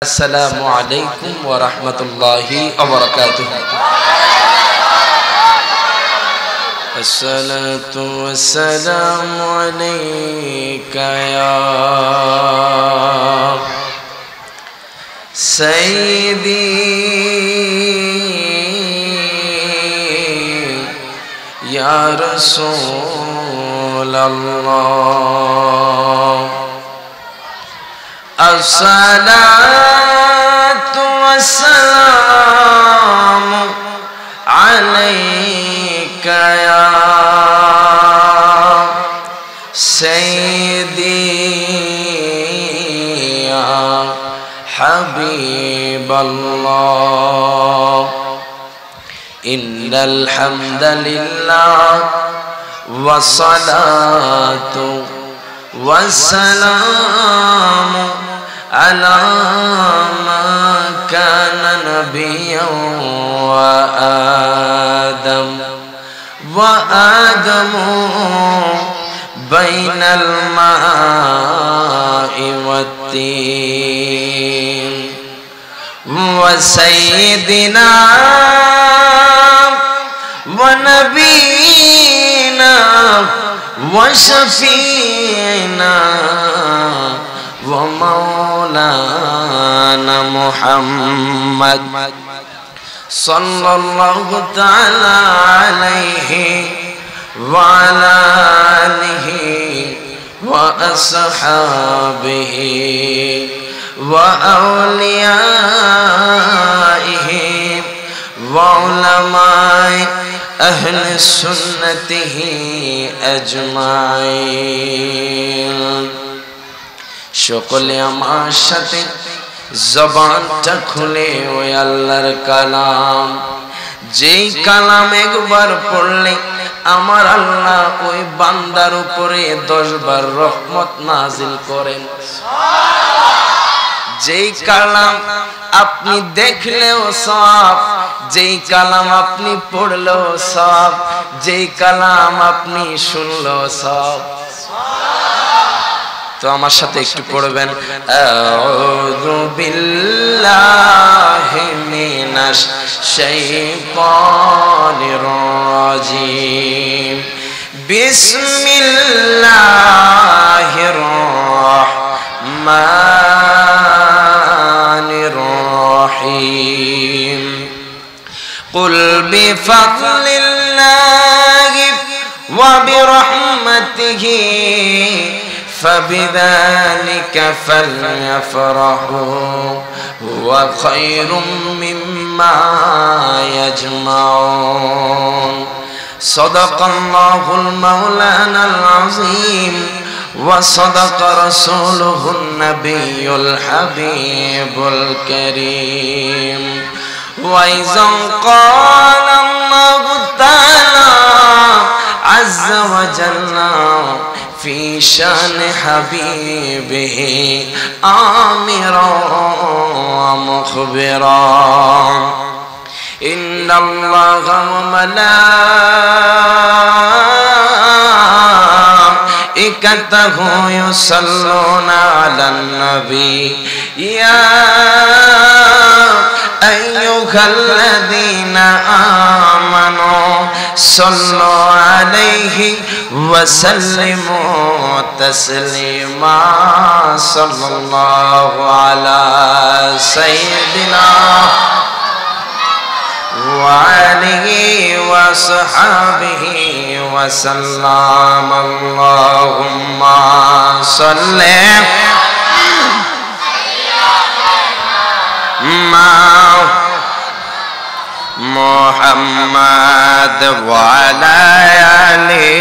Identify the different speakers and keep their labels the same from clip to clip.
Speaker 1: আসসালামু আলাইকুম ওয়া রাহমাতুল্লাহি ওয়া বারাকাতুহু। আসসালাতু ওয়াসসালামু আলাইকা ইয়া সাইয়্যিদি ইয়া রাসূলাল্লাহ। আসসালাতু ওয়াসসালামু আলাইকা ইয়া সাইয়্যিদি ইয়া হাবিবাল্লাহ। ইন্নাল হামদালিল্লাহ ওয়া সালাতু والسلام على ما كان نبيا وآدم بين الماء والطين وسيدنا ونبينا وشفينا ومولانا محمد صلى الله تعالى عليه وعلى آله وأصحابه وأوليائه وعلماء أهل سنته أجمعين। সকলে আমার সাথে জবানটা খুলে ওই আল্লাহর কালাম, যেই কালাম একবার পড়লে আমার আল্লাহ ওই বান্দার উপরে 10 বার রহমত নাজিল করেন। যেই কালাম আপনি দেখলেও সওয়াব, যেই কালাম আপনি পড়লেও সওয়াব, যেই কালাম আপনি শুনলেও সওয়াব। তো আমার সাথে একটু পড়বেন, আউযু বিল্লাহি মিনাশ শাইতানির রাজিম, বিসমিল্লাহির রাহমানির রহিম। قل بفضل الله وبرحمته فبذلك فليفرحوا هو خير مما يجمعون صدق الله المولانا العظيم وصدق رسوله النبي الحبيب الكريم وإذا قال الله تعالى عز وجل في شان حبيبه آمرا ومخبرا إن الله وملائكته يصلون على النبي يا أيها الذين آمنوا صلوا عليه وسلموا تسليما صلى الله على سيدنا وآله وصحبه وسلم اللهم صل محمد وعلى آله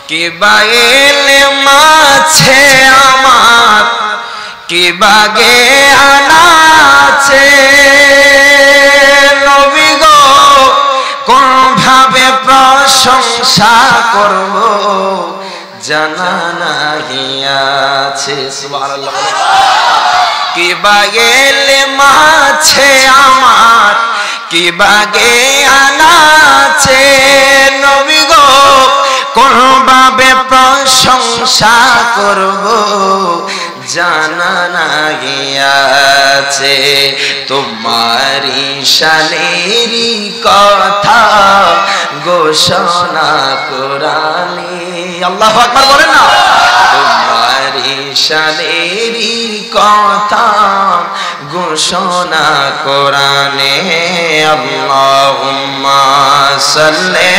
Speaker 1: কি বাগেলে মাছে আমার, কি বাগে আনাছে নবী গো, কোন ভাবে প্রশংসা করব জানা নাহি আছে। সুবহানাল্লাহ। কি বাগেলে মাছে আমার, কি বাগে আনাছে নবী গো, কোন ভাবে প্রশংসা করব জানা নাই আছে তোমারি শানেরই কথা ঘোষণা কোরআনে আল্লাহু আকবার বলেন না তোমারি শানেরই কথা ঘোষণা কোরআনে আল্লাহুম্মা সাল্লি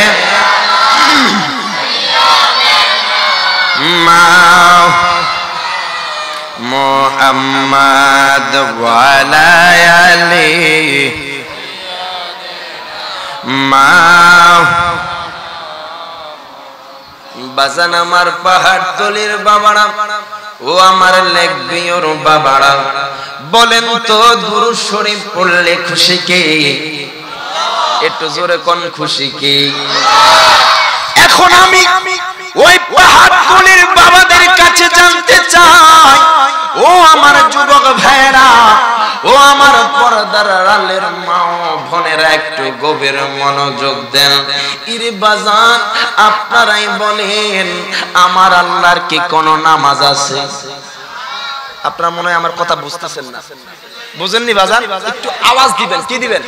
Speaker 1: মুহাম্মদ ওয়া আলা আলিহি বাজান আমার পাহাড়তলির বাবারা ও আমার লেকবিওর বাবারা বলেন তো দুরূদ শরীফ পড়লে খুশি কে একটু জোরে কোন খুশি কে এখন আমি ওই পাহাড়তলির বাবাদের কাছে জানতে চাই ও আমার যুবক ভাইরা ও আমার পর্দার আড়ালের মা ও বোনেরা একটু গভীর মনোযোগ দেন ইরে বাজান আপনারাই বলেন আমার আল্লাহর কি কোনো নামাজ আছে আপনারা মনে হয় আমার কথা বুঝতেছেন না বুঝেননি বাজান একটু আওয়াজ দিবেন কি দিবেন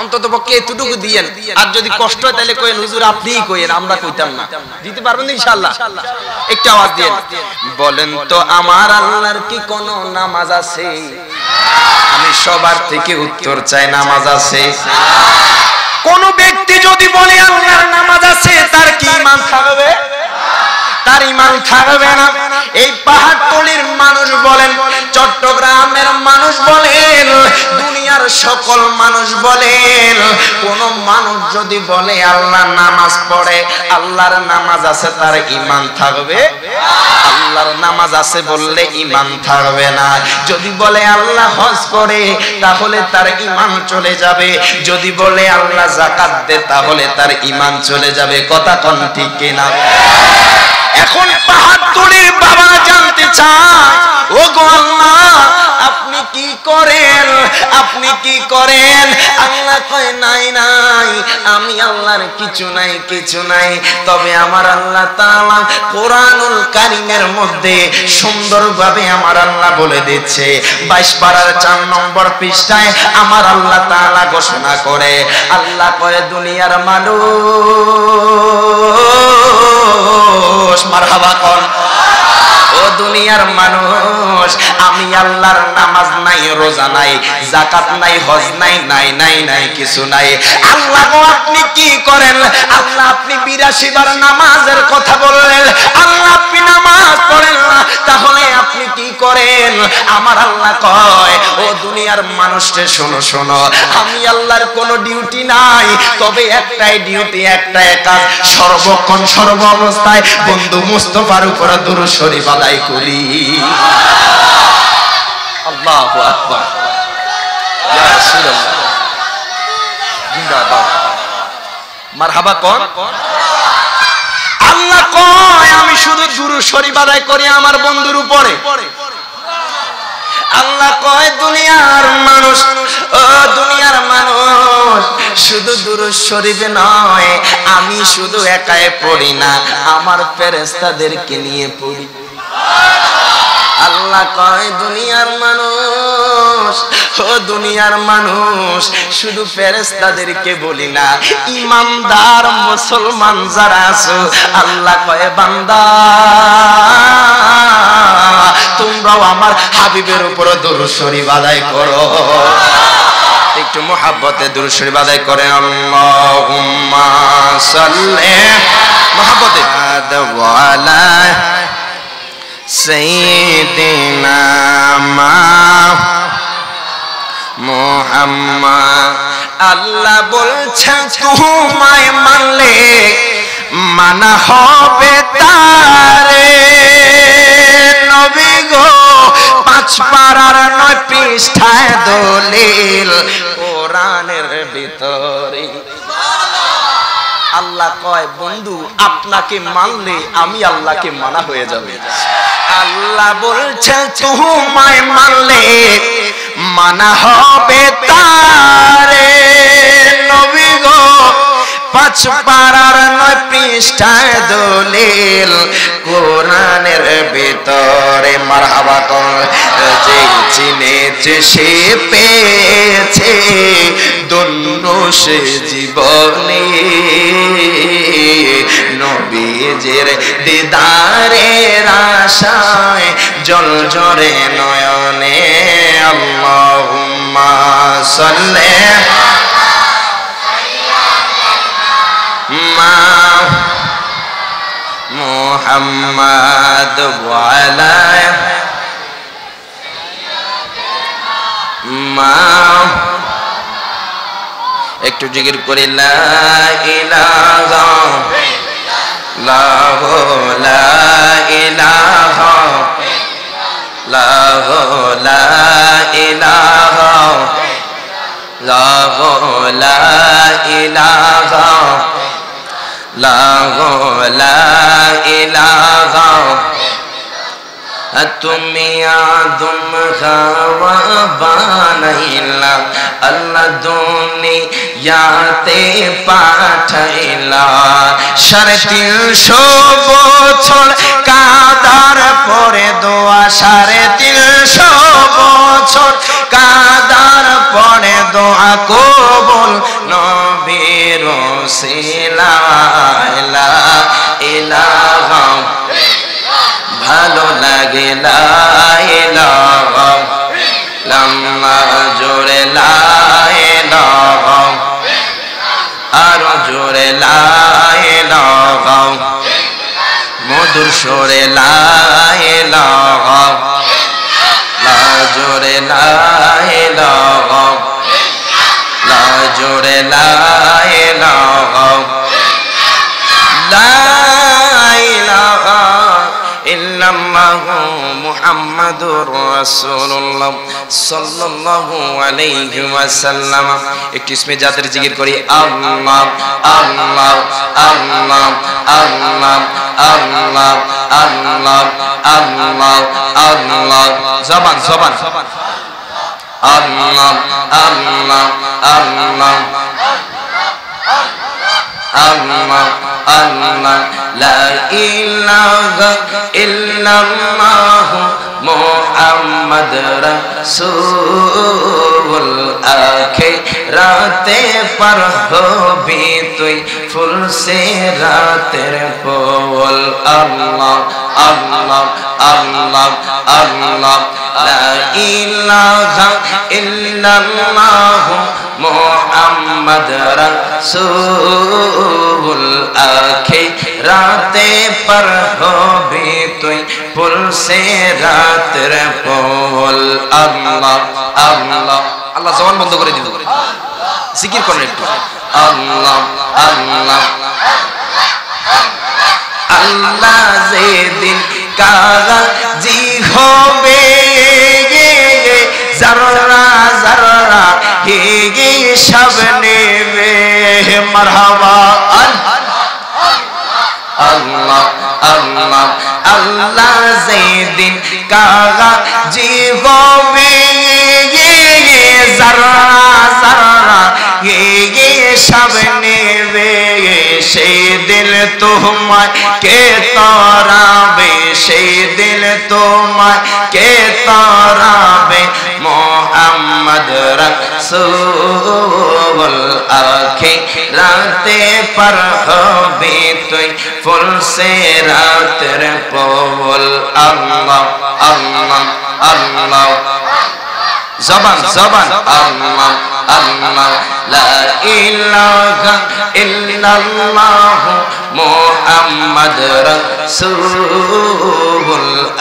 Speaker 1: অন্তত পক্ষে এতটুকু দিয়েন আর যদি কষ্ট হয় তাহলে কইেন হুজুর আপনিই কইেন আমরা কইতাম না দিতে পারবেন ইনশাআল্লাহ একটু আওয়াজ দিয়েন বলেন তো আমার আল্লাহর কি কোনো নামাজ আছে আমি সবার থেকে উত্তর চাই নামাজ আছে কোন ব্যক্তি যদি বলে আল্লাহর নামাজ আছে তার কি ঈমান থাকবে তার ঈমান থাকবে না এই পাহাড়তলির মানুষ বলেন চট্টগ্রামের মানুষ বলেন দুনিয়ার সকল মানুষ বলেন কোন মানুষ যদি বলে আল্লাহ নামাজ পড়ে আল্লাহর নামাজ আছে তার ঈমান থাকবে আল্লাহর নামাজ আছে বললে ঈমান থাকবে না যদি বলে আল্লাহ হজ করে তাহলে তার ঈমান চলে যাবে যদি বলে আল্লাহ যাকাত দেয় তাহলে তার ঈমান চলে যাবে কথা কোন ঠিক কিনা এখন পাহাড়তলির বাবা জানতে চায় ও গো আল্লাহ আপনি কি করেন আপনি কি করেন আল্লাহ কয় নাই নাই আমি আল্লাহর কিছু নাই তবে আমার আল্লাহ তাআলা কোরআনুল কারীমের মধ্যে সুন্দরভাবে আমার আল্লাহ বলে দিচ্ছে 22 পারার 4 নম্বর পৃষ্ঠায় আমার আল্লাহ তাআলা ঘোষণা করে আল্লাহ কয় দুনিয়ার মানুষ মারহাবা কোন ও দুনিয়ার মানুষ আমি আল্লাহর নামাজ নাই রোজা নাই যাকাত নাই হজ নাই নাই কিছু নাই আল্লাহ গো আপনি কি করেন আল্লাহ আপনি 82 বার নামাজের কথা বললেন আল্লাহ আপনি নামাজ পড়েন না তাহলে আপনি কি করেন আমার আল্লাহ কয় ও দুনিয়ার মানুষকে শোনো আমি আল্লাহর কোনো ডিউটি নাই তবে একটাই ডিউটি একটাই কাজ সর্বক্ষণ সর্ব অবস্থায় বন্ধু মুস্তাফার উপর দুরূদ শরীফ আদায় করি আল্লাহু আকবার ইয়া রাসূলুল্লাহ জিন্দাবাদ মারহাবা কোন আল্লাহ কয় আমি শুধু দুরূদ শরীফ আদায় করি আমার বন্ধুর উপরে আল্লাহ কয় দুনিয়ার মানুষ ও দুনিয়ার মানুষ শুধু দুরূদ শরীফ নয় আমি শুধু একাই পড়ি না আমার ফেরেশতাদেরকে নিয়ে পড়ি আল্লাহ কয় দুনিয়ার মানুষ ও দুনিয়ার মানুষ শুধু ফেরেশতাদেরকে বলি না ঈমানদার মুসলমান যারা আছো আল্লাহ কয় বান্দা তোমরাও আমার হাবিবের উপর দুরূদ শরীফ আদায় করো একটু মুহাব্বতে দুরূদ শরীফ আদায় করে আল্লাহুম্মা সাল্লি মুহাব্বতে ওয়ালা সাইয়্যিদিনা মুহাম্মদ আল্লাহ বলছেন তোমায় মানলে মানা হবে তারে নবী গো 5 পারার 9 পৃষ্ঠায় দলিল কোরআনের ভিতরে আল্লাহ কয় বন্ধু আপনাকে মানলে আমি আল্লাহকে মানা হয়ে যাবে আল্লাহ বলছেন তোমায় মানলে মানা হবে তারে নবী গো পাঁচ পারার 9 পৃষ্ঠায় দলিল কোরআনের ভিতরে মারহাবা কর যে চিনেছে সে পেয়েছে ধন্য সে জীবনে নবীজির দিদারের আশায় জল জরে নয়নে আল্লাহুম্মা সাল্লি মা মুহাম্মাদ ওয়া আলা মা একটু জিকির করে লা ইলাহা লা ইলাহা লা ইলাহা লা ইলাহা লা ইলাহা তুমি আদম হাওয়া বানাইলা আল্লাহ দুনিয়াতে পাঠাইলা 350 বছর কাদার পরে দোয়া 350 বছর কাদার পরে দোয়া কবুল নবীর ওসিলায় লা ইলাহা ভালো লাগে লা ইলাহা লম্মা জোরে লা ইলাহা আরো জোরে লা ইলাহা মধুর সুরে লা ইলাহা লা জোরে লা ইলাহা লা জোরে লা ইলাহা লা ইলাহা ইল্লাল্লাহু মুহাম্মাদুর রাসূলুল্লাহ সাল্লাল্লাহু আলাইহি ওয়াসাল্লাম একটু ইসমে জাতের জিকির করি আল্লাহ আল্লাহ আল্লাহ আল্লাহ আল্লাহ আল্লাহ আল্লাহ আল্লাহ জবান জবান আল্লাহ আল্লাহ আল্লাহ আল্লাহ আল্লাহ লা ইলাহা ইল্লাল্লাহ মুহাম্মদ রাসূল আখিরাতে পার হবি তুই ফুল সে রাতের ফুল আল্লাহ আল্লাহ আল্লাহ আল্লাহ লা ইলাহা ইল্লাল্লাহ মুহাম্মদ রাসূল আখিরাতে পার হবি তুই ফুল সে রাতের ফুল আল্লাহ আল্লাহ আল্লাহ জবান বন্ধ করে দিন জিকির করেন একটু আল্লাহ আল্লাহ আল্লাহ যেদিন কাগজি হবে জাররা জাররা হে সব নেবে মারহাবা আল্লাহ আল্লাহ আল্লাহ যেদিন কাগজি হবে জাররা জাররা হে সব নেবে সেই দিল তোমায় কে তারাবে সেই দিল তোমায় কে তারাবে মুহাম্মদ রাসূল আখিরাতে পার হবি তুই ফুল সে রাতের ফুল আল্লাহ আল্লাহ আল্লাহ জবান জবান আল্লাহ আল্লাহ লা ইলাহা ইল্লাল্লাহ মুহাম্মদ রাসূল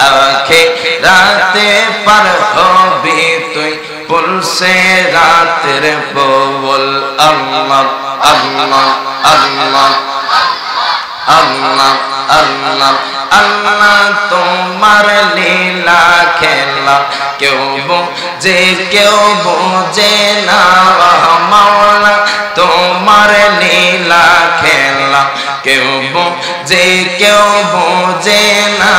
Speaker 1: আখিরাতে পার হবি তুই ফুল সে রাতের ফুল আল্লাহ আল্লাহ আল্লাহ আল্লাহ আল্লাহ আল্লাহ তোমার লীলা খেলা কেউ বোঝে কেউ বোঝে না মাওলা তোমার লীলা খেলা কেউ বোঝে কেউ বোঝে না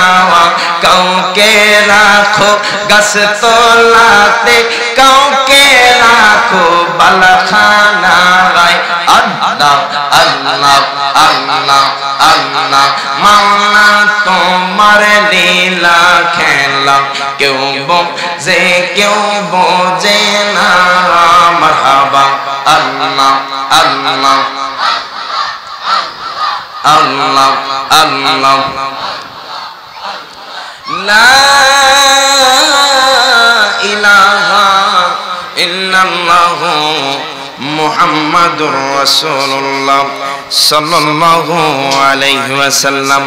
Speaker 1: কাউকে রাখো গাছ তলাতে, কাউকে রাখো বালাখানায়। আল্লাহ আল্লাহ আল্লাহ আল্লাহ মাওলা তোমার লীলা খেলা কেউ বোঝে কেউ বোঝে না। মারহাবা আল্লাহ আল্লাহ আল্লাহ আল্লাহ লা ইলাহা ইল্লাল্লাহু মুহাম্মাদুর রাসূলুল্লাহ সাল্লাল্লাহু আলাইহি ওয়াসাল্লাম।